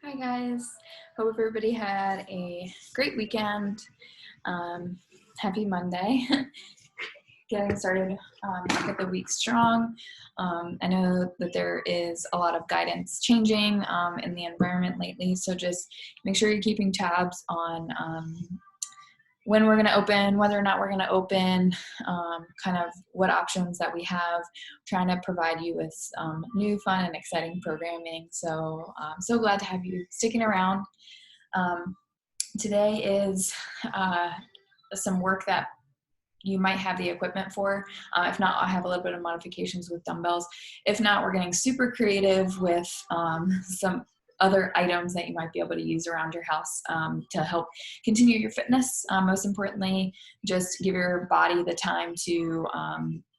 Hi guys, hope everybody had a great weekend. Happy Monday. Getting started back at the week strong. I know that there is a lot of guidance changing in the environment lately, so just make sure you're keeping tabs on when we're going to open, whether or not we're going to open, kind of what options that we have, trying to provide you with new, fun, and exciting programming. So I'm so glad to have you sticking around. Today is some work that you might have the equipment for. If not, I'll have a little bit of modifications with dumbbells. If not, we're getting super creative with some other items that you might be able to use around your house to help continue your fitness. Most importantly, just give your body the time to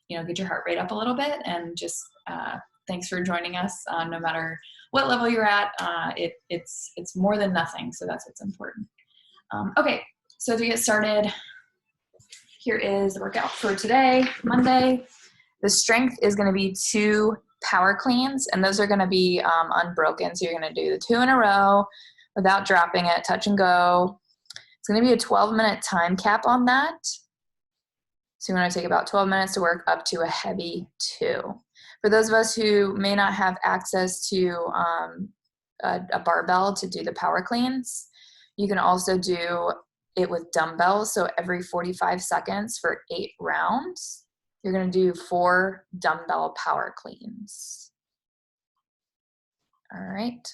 get your heart rate up a little bit. And just thanks for joining us. No matter what level you're at, it's more than nothing. So that's what's important. Okay, so to get started, here is the workout for today, Monday. The strength is going to be 2 power cleans, and those are going to be unbroken. So you're going to do the 2 in a row without dropping it, touch and go. It's going to be a 12-minute time cap on that. So you want to take about 12 minutes to work up to a heavy 2. For those of us who may not have access to a barbell to do the power cleans, you can also do it with dumbbells. So every 45 seconds for 8 rounds, you're going to do 4 dumbbell power cleans. All right.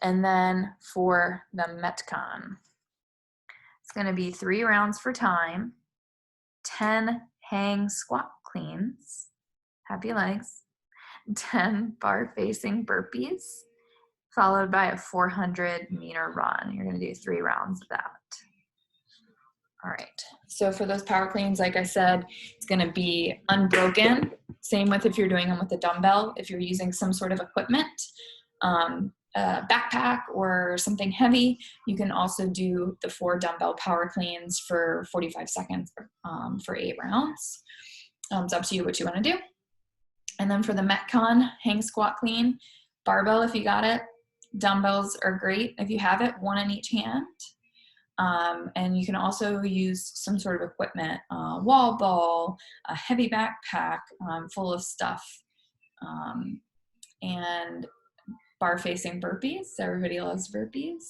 And then for the MetCon, it's going to be 3 rounds for time, 10 hang squat cleans, happy legs, 10 bar facing burpees, followed by a 400-meter run. You're going to do 3 rounds of that. All right, so for those power cleans, like I said, it's going to be unbroken. Same with if you're doing them with a dumbbell. If you're using some sort of equipment, a backpack or something heavy, you can also do the 4 dumbbell power cleans for 45 seconds for 8 rounds. It's up to you what you want to do. And then for the MetCon hang squat clean, barbell if you got it, dumbbells are great if you have it, 1 in each hand. And you can also use some sort of equipment, wall ball, a heavy backpack full of stuff, and bar facing burpees. Everybody loves burpees.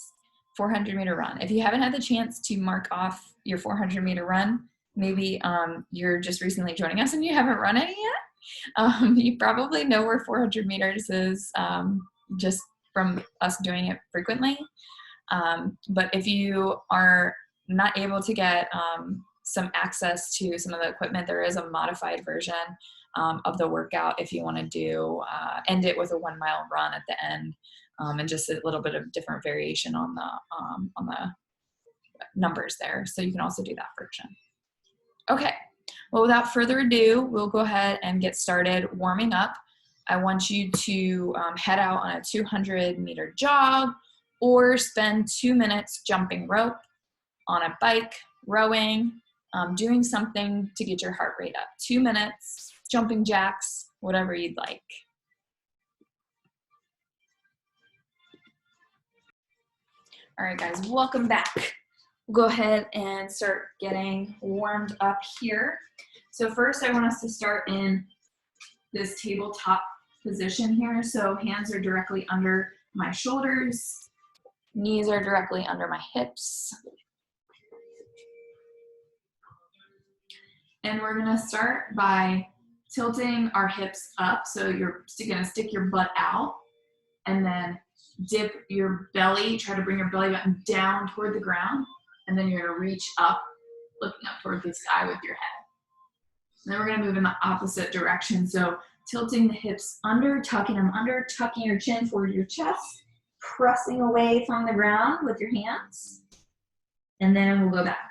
400-meter run. If you haven't had the chance to mark off your 400-meter run, maybe you're just recently joining us and you haven't run any yet. You probably know where 400 meters is just from us doing it frequently. But if you are not able to get some access to some of the equipment, there is a modified version of the workout if you want to do end it with a 1-mile run at the end, and just a little bit of different variation on the numbers there. So you can also do that version. Okay, well, without further ado, we'll go ahead and get started warming up. I want you to head out on a 200-meter jog, or spend 2 minutes jumping rope, on a bike, rowing, doing something to get your heart rate up. 2 minutes, jumping jacks, whatever you'd like. All right, guys, welcome back. We'll go ahead and start getting warmed up here. So first, I want us to start in this tabletop position here. So hands are directly under my shoulders. Knees are directly under my hips. And we're gonna start by tilting our hips up. So you're gonna stick your butt out and then dip your belly, try to bring your belly button down toward the ground. And then you're gonna reach up, looking up toward the sky with your head. And then we're gonna move in the opposite direction. So tilting the hips under, tucking them under, tucking your chin toward your chest, pressing away from the ground with your hands, and then we'll go back.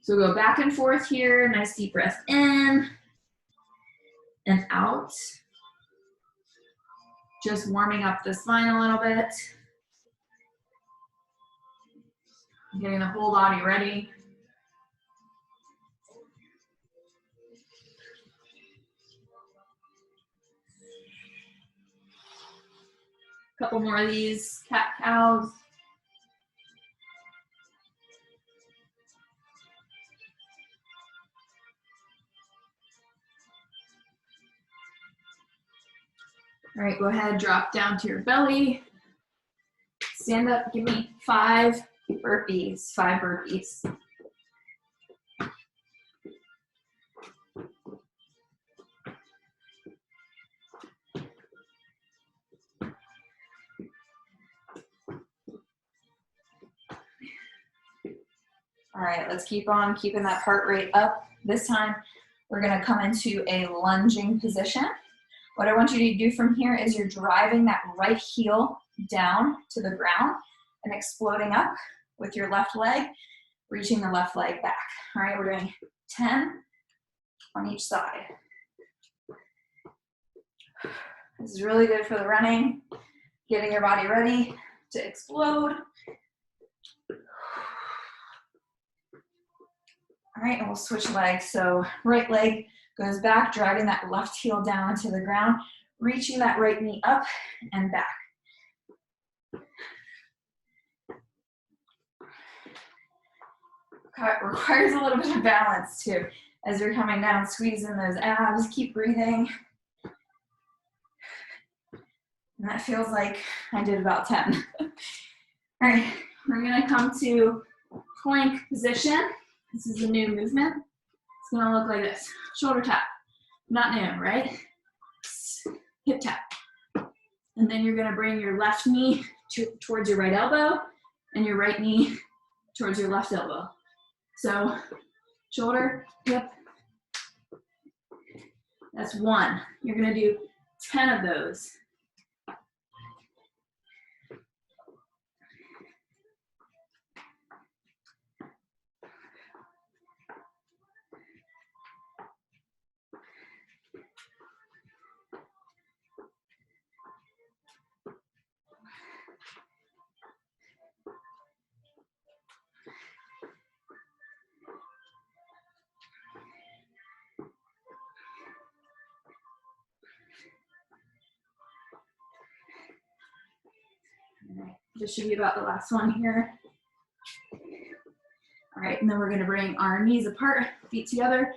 So we'll go back and forth here, nice deep breath in and out. Just warming up the spine a little bit. Getting the whole body ready. Couple more of these cat cows. All right, go ahead, drop down to your belly. Stand up, give me 5 burpees, 5 burpees. All right, let's keep on keeping that heart rate up. This time, we're gonna come into a lunging position. What I want you to do from here is you're driving that right heel down to the ground and exploding up with your left leg, reaching the left leg back. All right, we're doing 10 on each side. This is really good for the running, getting your body ready to explode. All right, and we'll switch legs. So right leg goes back, driving that left heel down to the ground, reaching that right knee up and back. It requires a little bit of balance too. As you're coming down, squeezing those abs, keep breathing. And that feels like I did about 10. All right, we're gonna come to plank position. This is a new movement. It's gonna look like this. Shoulder tap, not new, right? Hip tap. And then you're gonna bring your left knee towards your right elbow and your right knee towards your left elbow. So shoulder, hip, that's 1. You're gonna do 10 of those. This should be about the last one here. All right, and then we're gonna bring our knees apart, feet together,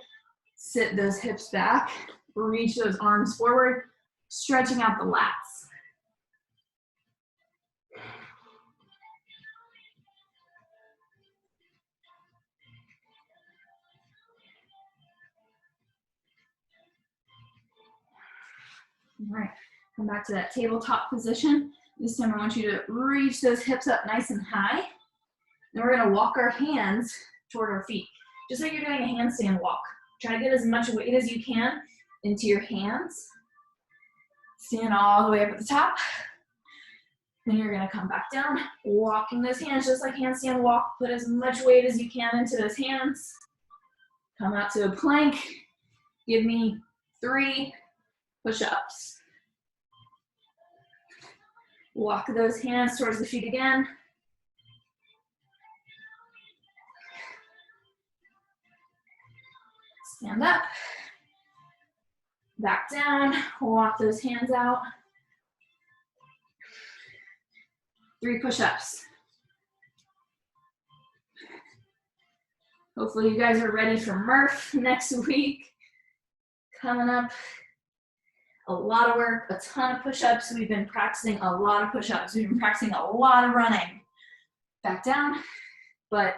sit those hips back, reach those arms forward, stretching out the lats. All right, come back to that tabletop position. This time I want you to reach those hips up nice and high. Then we're gonna walk our hands toward our feet, just like you're doing a handstand walk. Try to get as much weight as you can into your hands. Stand all the way up at the top. Then you're gonna come back down, walking those hands just like handstand walk. Put as much weight as you can into those hands. Come out to a plank. Give me 3 push-ups. Walk those hands towards the feet again. Stand up. Back down, walk those hands out. 3 push-ups. Hopefully you guys are ready for Murph next week. Coming up, a lot of work, a ton of push-ups. We've been practicing a lot of push-ups. We've been practicing a lot of running. Back down, but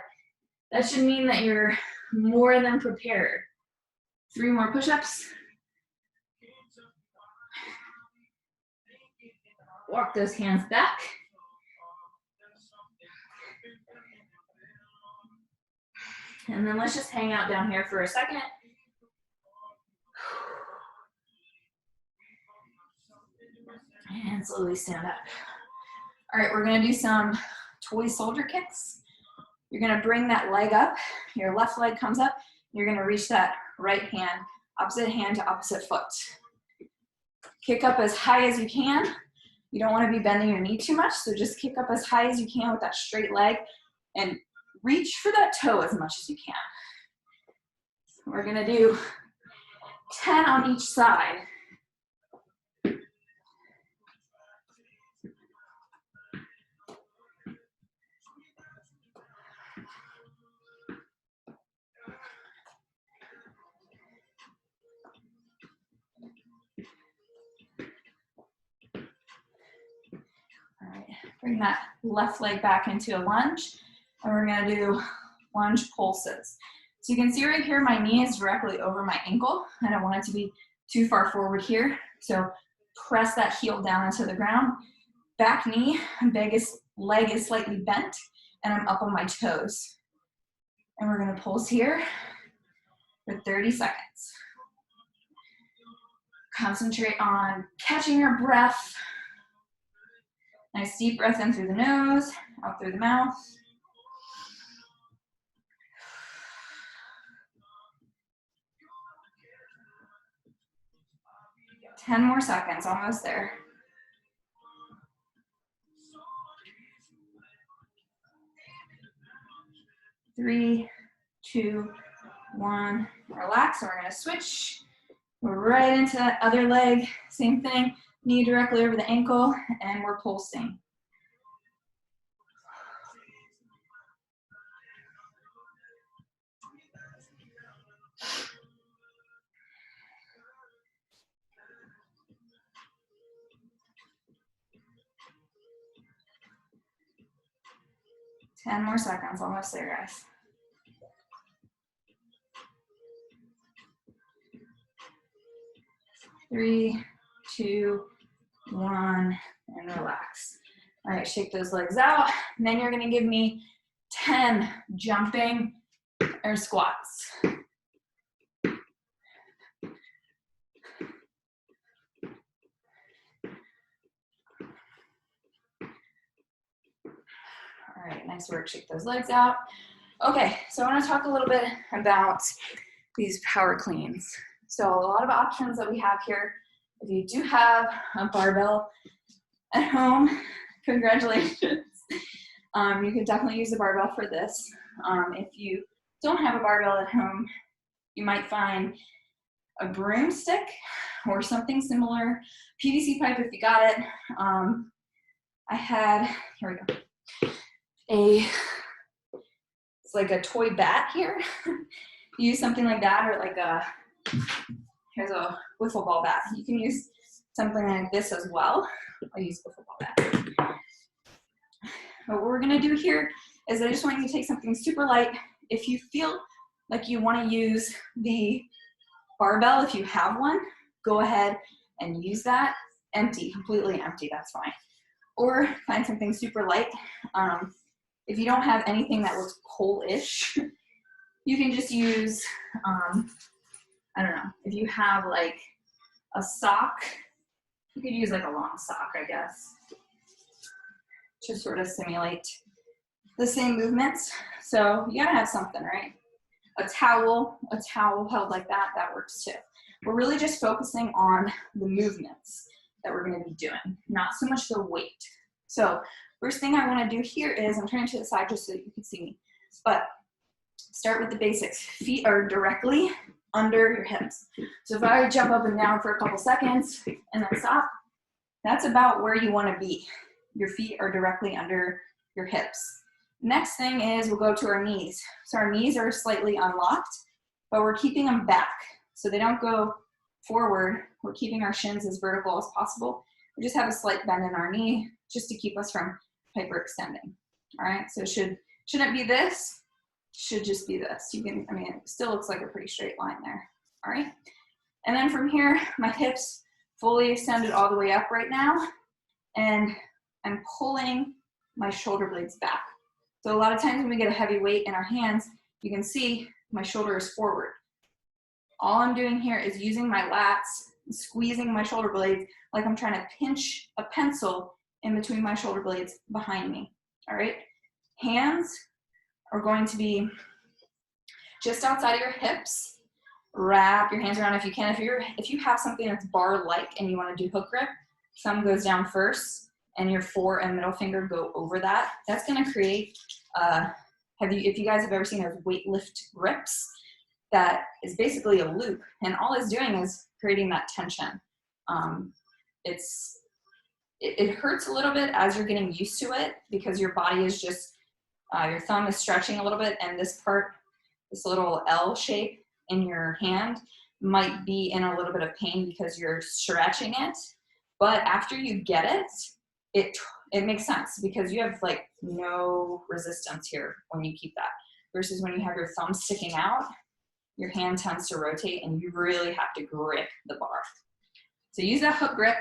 that should mean that you're more than prepared. 3 more push-ups. Walk those hands back. And then let's just hang out down here for a second. And slowly stand up. All right, we're gonna do some toy soldier kicks. You're gonna bring that leg up. Your left leg comes up. You're gonna reach that right hand to opposite foot. Kick up as high as you can. You don't wanna be bending your knee too much, so just kick up as high as you can with that straight leg and reach for that toe as much as you can. We're gonna do 10 on each side. right, bring that left leg back into a lunge, and we're gonna do lunge pulses. So you can see right here, my knee is directly over my ankle. I don't want it to be too far forward here. So press that heel down into the ground. Back knee, leg is slightly bent, and I'm up on my toes. And we're gonna pulse here for 30 seconds. Concentrate on catching your breath. Nice deep breath in through the nose, out through the mouth. Ten more seconds, almost there. 3, 2, 1. Relax, and we're gonna switch. We're right into that other leg. Same thing, knee directly over the ankle, and we're pulsing. Ten more seconds, almost there, guys. Three, 2, 1, and relax. All right, shake those legs out. And then you're gonna give me 10 jumping or squats. All right, nice work, shake those legs out. Okay, so I wanna talk a little bit about these power cleans. So a lot of options that we have here. If you do have a barbell at home, congratulations. You could definitely use a barbell for this. If you don't have a barbell at home, you might find a broomstick or something similar. PVC pipe if you got it. I had, here we go, it's like a toy bat here. Use something like that, or like here's a wiffle ball bat. You can use something like this as well. I'll use wiffle ball bat. What we're gonna do here is I just want you to take something super light. If you feel like you wanna use the barbell, if you have one, go ahead and use that. Empty, completely empty, that's fine. Or find something super light. If you don't have anything that looks pole-ish, you can just use, I don't know, if you have like a sock, you could use like a long sock, I guess, to sort of simulate the same movements. So you gotta have something, right? A towel held like that, that works too. We're really just focusing on the movements that we're gonna be doing, not so much the weight. So first thing I wanna do here is, I'm turning to the side just so you can see me, but start with the basics. Feet are directly under your hips. So if I jump up and down for a couple seconds and then stop, that's about where you wanna be. Your feet are directly under your hips. Next thing is we'll go to our knees. So our knees are slightly unlocked, but we're keeping them back so they don't go forward. We're keeping our shins as vertical as possible. We just have a slight bend in our knee just to keep us from hyperextending. All right, so shouldn't be this, should just be this. You can, I mean, it still looks like a pretty straight line there. All right, and then from here, my hips fully extended all the way up right now, and I'm pulling my shoulder blades back. So a lot of times when we get a heavy weight in our hands, you can see my shoulder is forward. All I'm doing here is using my lats, squeezing my shoulder blades like I'm trying to pinch a pencil in between my shoulder blades behind me. All right, hands are going to be just outside of your hips. Wrap your hands around if you can. If you have something that's bar-like and you want to do hook grip, thumb goes down first and your fore and middle finger go over that. That's going to create, if you guys have ever seen those weightlift grips, that is basically a loop, and all it's doing is creating that tension. It hurts a little bit as you're getting used to it because your body is just, your thumb is stretching a little bit, and this part, this little L shape in your hand might be in a little bit of pain because you're stretching it. But after you get it, it makes sense because you have like no resistance here when you keep that, versus when you have your thumb sticking out, your hand tends to rotate and you really have to grip the bar. So use that hook grip,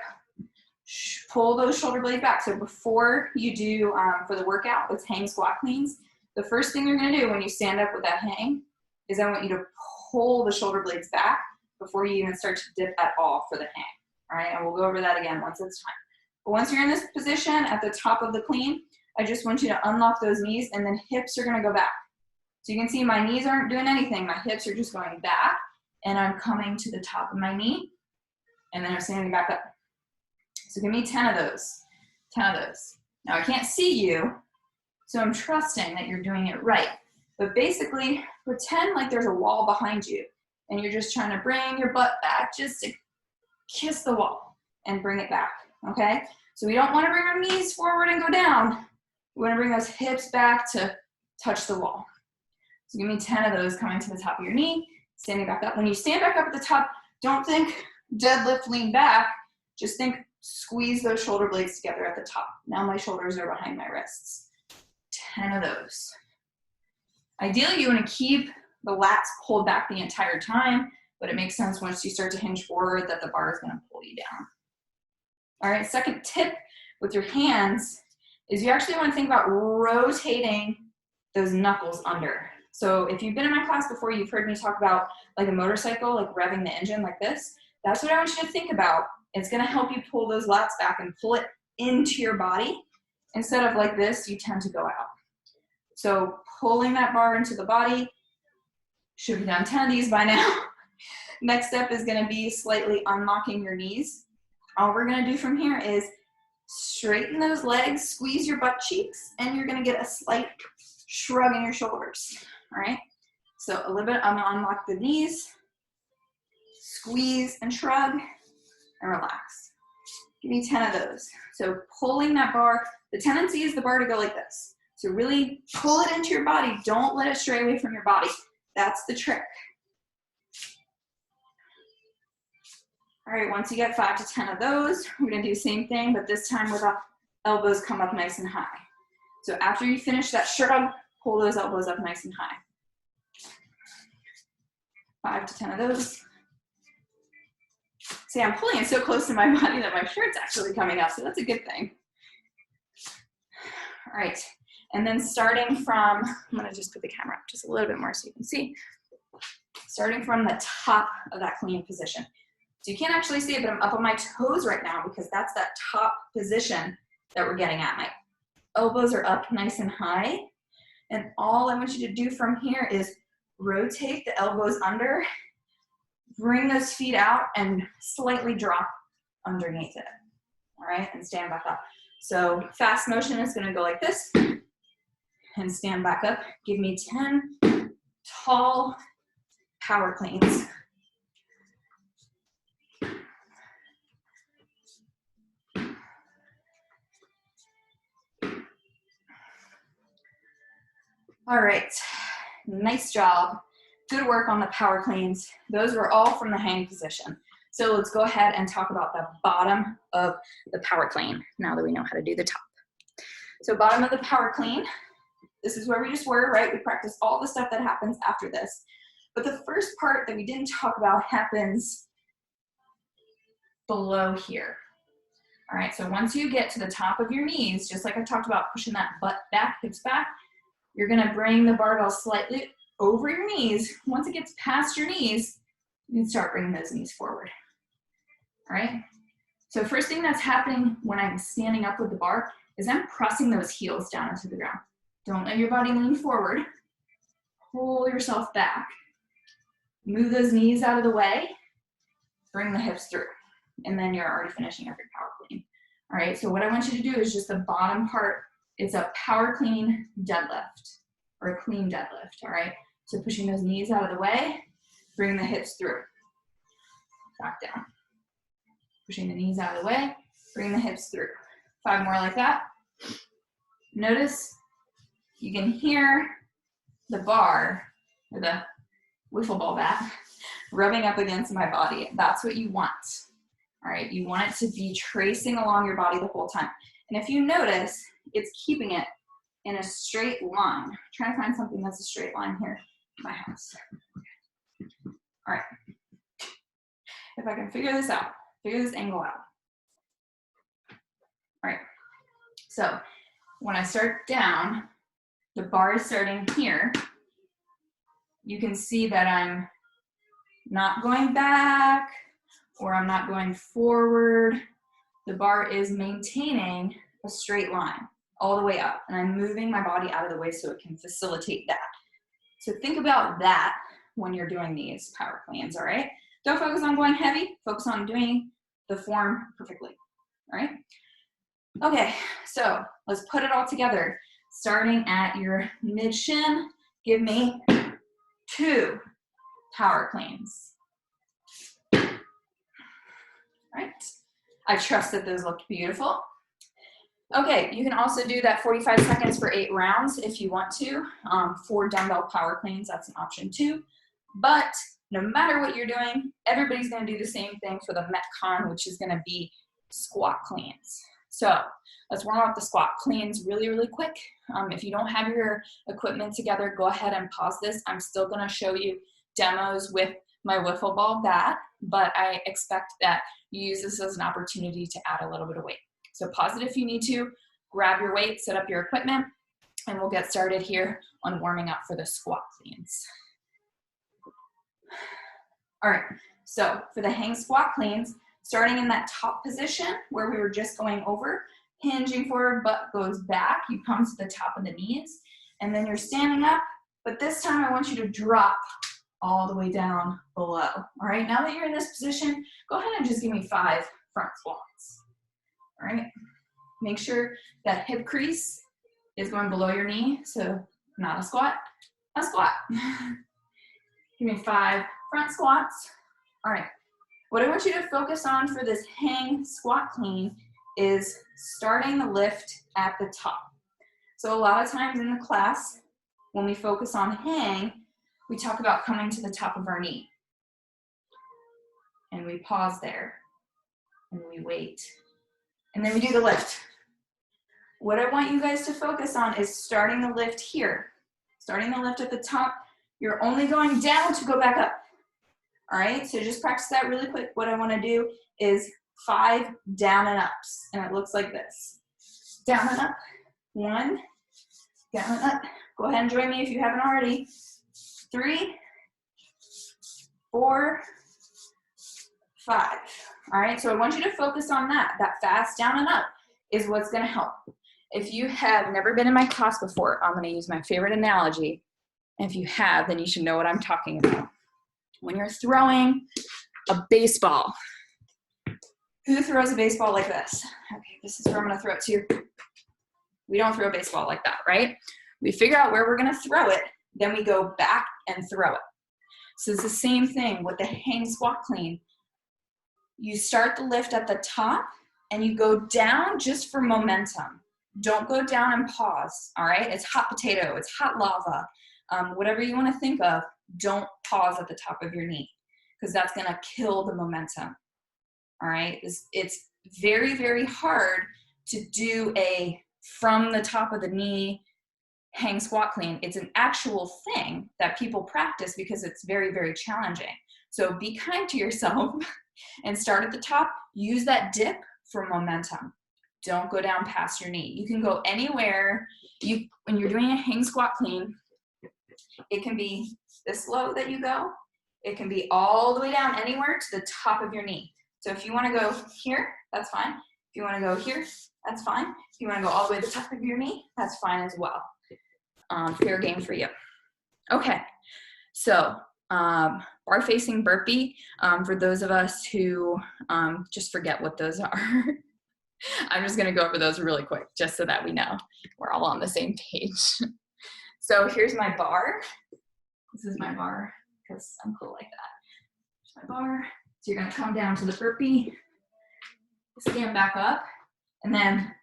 pull those shoulder blades back. So before you do, for the workout with hang squat cleans, the first thing you're gonna do when you stand up with that hang is I want you to pull the shoulder blades back before you even start to dip at all for the hang, all right? And we'll go over that again once it's time. But once you're in this position at the top of the clean, I just want you to unlock those knees and then hips are gonna go back. So you can see my knees aren't doing anything. My hips are just going back and I'm coming to the top of my knee and then I'm standing back up. So give me 10 of those, 10 of those. Now I can't see you, so I'm trusting that you're doing it right. But basically, pretend like there's a wall behind you and you're just trying to bring your butt back just to kiss the wall and bring it back, okay? So we don't want to bring our knees forward and go down. We want to bring those hips back to touch the wall. So give me 10 of those coming to the top of your knee, standing back up. When you stand back up at the top, don't think deadlift, lean back. Just think squeeze those shoulder blades together at the top. Now my shoulders are behind my wrists. 10 of those. Ideally, you want to keep the lats pulled back the entire time, but it makes sense once you start to hinge forward that the bar is going to pull you down. All right, second tip with your hands is you actually want to think about rotating those knuckles under. So if you've been in my class before, you've heard me talk about like a motorcycle, like revving the engine like this. That's what I want you to think about. It's going to help you pull those lats back and pull it into your body. Instead of like this, you tend to go out. So pulling that bar into the body, should have done 10 of these by now. Next step is going to be slightly unlocking your knees. All we're going to do from here is straighten those legs, squeeze your butt cheeks, and you're going to get a slight shrug in your shoulders. All right? So a little bit, I'm going to unlock the knees, squeeze and shrug, and relax. Give me 10 of those. So pulling that bar, the tendency is the bar to go like this. So really pull it into your body. Don't let it stray away from your body. That's the trick. All right, once you get 5 to 10 of those, we're gonna do the same thing, but this time with our elbows come up nice and high. So after you finish that shrug, pull those elbows up nice and high. 5 to 10 of those. See, I'm pulling it so close to my body that my shirt's actually coming up, so that's a good thing. All right, and then starting from, I'm gonna just put the camera up just a little bit more so you can see. Starting from the top of that clean position. So you can't actually see it, but I'm up on my toes right now because that's that top position that we're getting at. My elbows are up nice and high. And all I want you to do from here is rotate the elbows under, bring those feet out and slightly drop underneath it. All right, and stand back up. So fast motion is gonna go like this and stand back up. Give me 10 tall power cleans. All right, nice job. Good work on the power cleans. Those were all from the hang position. So let's go ahead and talk about the bottom of the power clean now that we know how to do the top. So bottom of the power clean, this is where we just were, right? We practiced all the stuff that happens after this. But the first part that we didn't talk about happens below here. All right, so once you get to the top of your knees, just like I talked about pushing that butt back, hips back, you're gonna bring the barbell slightly over your knees. Once it gets past your knees, you can start bringing those knees forward. All right? So first thing that's happening when I'm standing up with the bar is I'm pressing those heels down into the ground. Don't let your body lean forward. Pull yourself back. Move those knees out of the way. Bring the hips through. And then you're already finishing up your power clean. All right, so what I want you to do is just the bottom part. It's a power clean deadlift or a clean deadlift, all right? So pushing those knees out of the way, bring the hips through. Back down. Pushing the knees out of the way, bring the hips through. 5 more like that. Notice you can hear the bar or the wiffle ball bat rubbing up against my body. That's what you want, all right? You want it to be tracing along your body the whole time. And if you notice, it's keeping it in a straight line. I'm trying to find something that's a straight line here in my house. All right. If I can figure this out, figure this angle out. All right. So when I start down, the bar is starting here. You can see that I'm not going back or I'm not going forward. The bar is maintaining a straight line all the way up, and I'm moving my body out of the way so it can facilitate that. So think about that when you're doing these power cleans, all right? Don't focus on going heavy, focus on doing the form perfectly, all right? Okay, so let's put it all together. Starting at your mid shin, give me 2 power cleans. All right, I trust that those looked beautiful. Okay, you can also do that 45 seconds for 8 rounds if you want to. For dumbbell power cleans, that's an option too. But no matter what you're doing, everybody's gonna do the same thing for the MetCon, which is gonna be squat cleans. So let's warm up the squat cleans really, really quick. If you don't have your equipment together, go ahead and pause this. I'm still gonna show you demos with my wiffle ball bat, but I expect that you use this as an opportunity to add a little bit of weight. So pause it if you need to, grab your weight, set up your equipment, and we'll get started here on warming up for the squat cleans. All right, so for the hang squat cleans, starting in that top position where we were just going over, hinging forward, butt goes back, you come to the top of the knees, and then you're standing up, but this time I want you to drop all the way down below. All right, now that you're in this position, go ahead and just give me 5 front squats. All right, make sure that hip crease is going below your knee, so not a squat, a squat. Give me 5 front squats. All right, what I want you to focus on for this hang squat clean is starting the lift at the top. So a lot of times in the class, when we focus on hang, we talk about coming to the top of our knee. And we pause there, and we wait. And then we do the lift. What I want you guys to focus on is starting the lift here. Starting the lift at the top, you're only going down to go back up. All right, so just practice that really quick. What I wanna do is 5 down and ups, and it looks like this. Down and up, 1, down and up. Go ahead and join me if you haven't already. 3, 4, 5. All right, so I want you to focus on that. That fast down and up is what's gonna help. If you have never been in my class before, I'm gonna use my favorite analogy. And if you have, then you should know what I'm talking about. When you're throwing a baseball, who throws a baseball like this? Okay, this is where I'm gonna throw it to. We don't throw a baseball like that, right? We figure out where we're gonna throw it, then we go back and throw it. So it's the same thing with the hang squat clean. You start the lift at the top and you go down just for momentum. Don't go down and pause, all right? It's hot potato, it's hot lava. Whatever you wanna think of, don't pause at the top of your knee because that's gonna kill the momentum, all right? It's very, very hard to do a from the top of the knee hang squat clean. It's an actual thing that people practice because it's very, very challenging. So be kind to yourself and start at the top. Use that dip for momentum. Don't go down past your knee. You can go anywhere. When you're doing a hang squat clean, it can be this low that you go. It can be all the way down anywhere to the top of your knee. So if you want to go here, that's fine. If you want to go here, that's fine. If you want to go all the way to the top of your knee, that's fine as well. Fair game for you. Okay, so bar facing burpee, for those of us who just forget what those are. I'm just gonna go over those really quick just so that we know we're all on the same page. So here's my bar. This is my bar because I'm cool like that. Here's my bar. So you're gonna come down to the burpee, stand back up, and then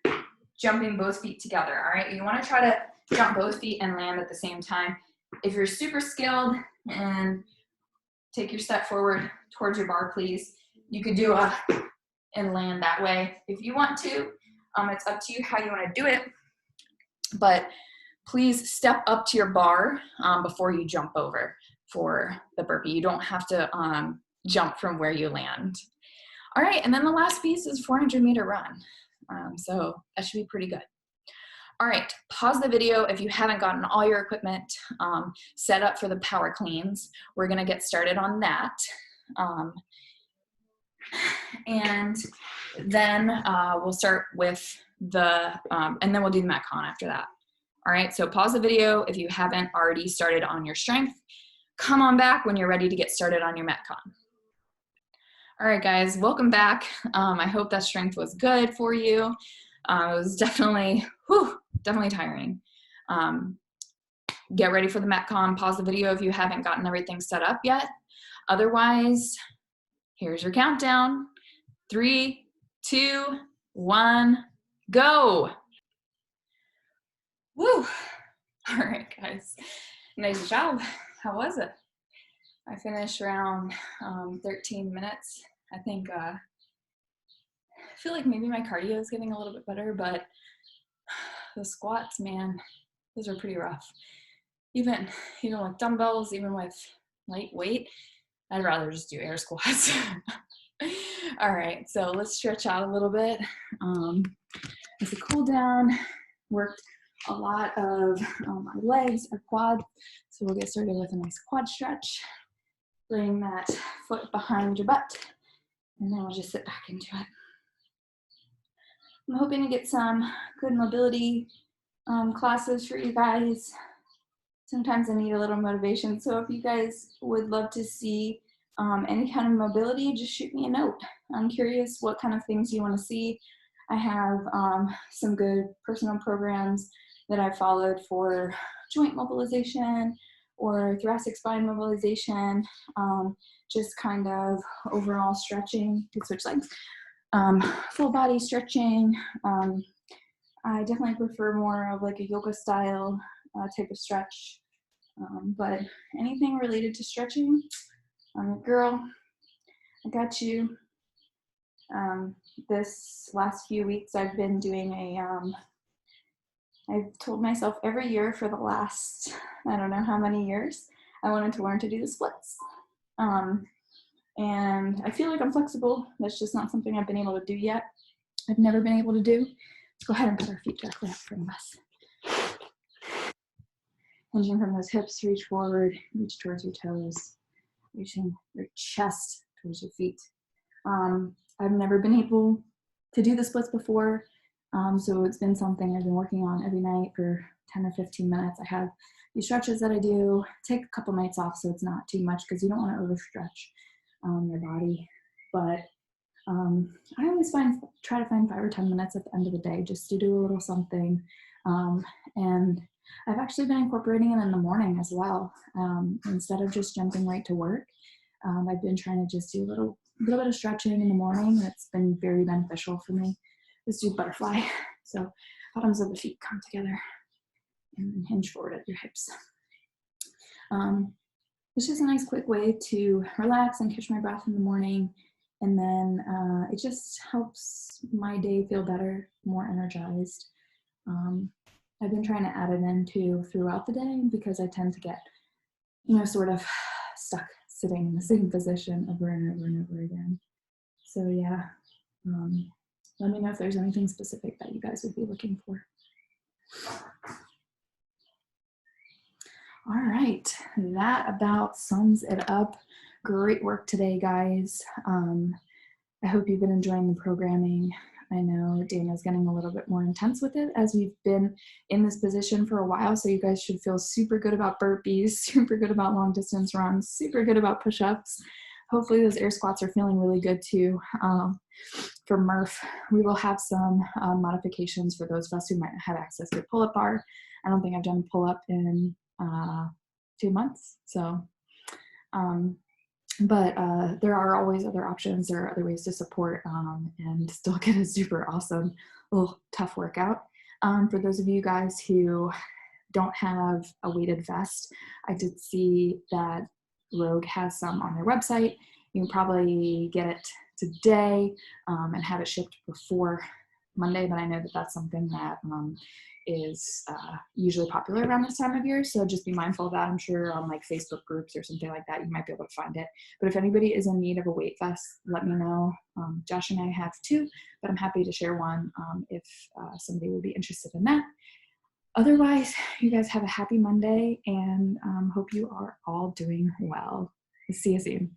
jumping both feet together, all right? You wanna try to jump both feet and land at the same time. If you're super skilled and take your step forward towards your bar, please. You could do a and land that way if you want to. It's up to you how you want to do it, but please step up to your bar before you jump over for the burpee. You don't have to jump from where you land. All right, and then the last piece is 400-meter run. So that should be pretty good. All right, pause the video if you haven't gotten all your equipment set up for the power cleans. We're gonna get started on that. And then we'll start with the, and then we'll do the MetCon after that. All right, so pause the video if you haven't already started on your strength. Come on back when you're ready to get started on your MetCon. All right, guys, welcome back. I hope that strength was good for you. It was definitely, definitely tiring. Get ready for the MetCon. Pause the video if you haven't gotten everything set up yet. Otherwise, here's your countdown. 3, 2, 1, go. Woo. All right, guys. Nice job. How was it? I finished around 13 minutes. I think, I feel like maybe my cardio is getting a little bit better, but the squats, man, those are pretty rough. Even with dumbbells, even with light weight, I'd rather just do air squats. All right, so let's stretch out a little bit. As a cool down, worked a lot of my legs, our quads. So we'll get started with a nice quad stretch. Bring that foot behind your butt, and then we'll just sit back into it. I'm hoping to get some good mobility classes for you guys. Sometimes I need a little motivation, so if you guys would love to see any kind of mobility, just shoot me a note. I'm curious what kind of things you want to see. I have some good personal programs that I followed for joint mobilization or thoracic spine mobilization, just kind of overall stretching. You could switch legs. Full body stretching. I definitely prefer more of like a yoga style type of stretch, but anything related to stretching, I'm your girl. I got you. This last few weeks I've been doing I've told myself every year for the last, I don't know how many years, I wanted to learn to do the splits. And I feel like I'm flexible. That's just not something I've been able to do yet. I've never been able to do. Let's go ahead and put our feet directly up in front of us. Hinging from those hips, reach forward, reach towards your toes, reaching your chest towards your feet. I've never been able to do the splits before, so it's been something I've been working on every night for 10 or 15 minutes. I have these stretches that I do. Take a couple nights off so it's not too much because you don't want to overstretch your body. But I always try to find 5 or 10 minutes at the end of the day just to do a little something. And I've actually been incorporating it in the morning as well. Instead of just jumping right to work, I've been trying to just do a little bit of stretching in the morning. That's been very beneficial for me. Let's do butterfly. So bottoms of the feet come together and hinge forward at your hips. It's just a nice quick way to relax and catch my breath in the morning. And then it just helps my day feel better, more energized. I've been trying to add it into throughout the day because I tend to get, sort of stuck sitting in the same position over and over and over again. So yeah, let me know if there's anything specific that you guys would be looking for. All right, that about sums it up. Great work today, guys. I hope you've been enjoying the programming. I know Dana's getting a little bit more intense with it as we've been in this position for a while, so you guys should feel super good about burpees, super good about long distance runs, super good about push-ups. Hopefully those air squats are feeling really good too. For Murph, we will have some modifications for those of us who might not have access to a pull-up bar. I don't think I've done a pull-up in 2 months, so but there are always other options. There are other ways to support and still get a super awesome little tough workout. For those of you guys who don't have a weighted vest, I did see that Rogue has some on their website. You can probably get it today and have it shipped before Monday, but I know that that's something that is usually popular around this time of year. So just be mindful of that. I'm sure on like Facebook groups or something like that, you might be able to find it. But if anybody is in need of a weight vest, let me know. Josh and I have two, but I'm happy to share one if somebody would be interested in that. Otherwise, you guys have a happy Monday, and hope you are all doing well. See you soon.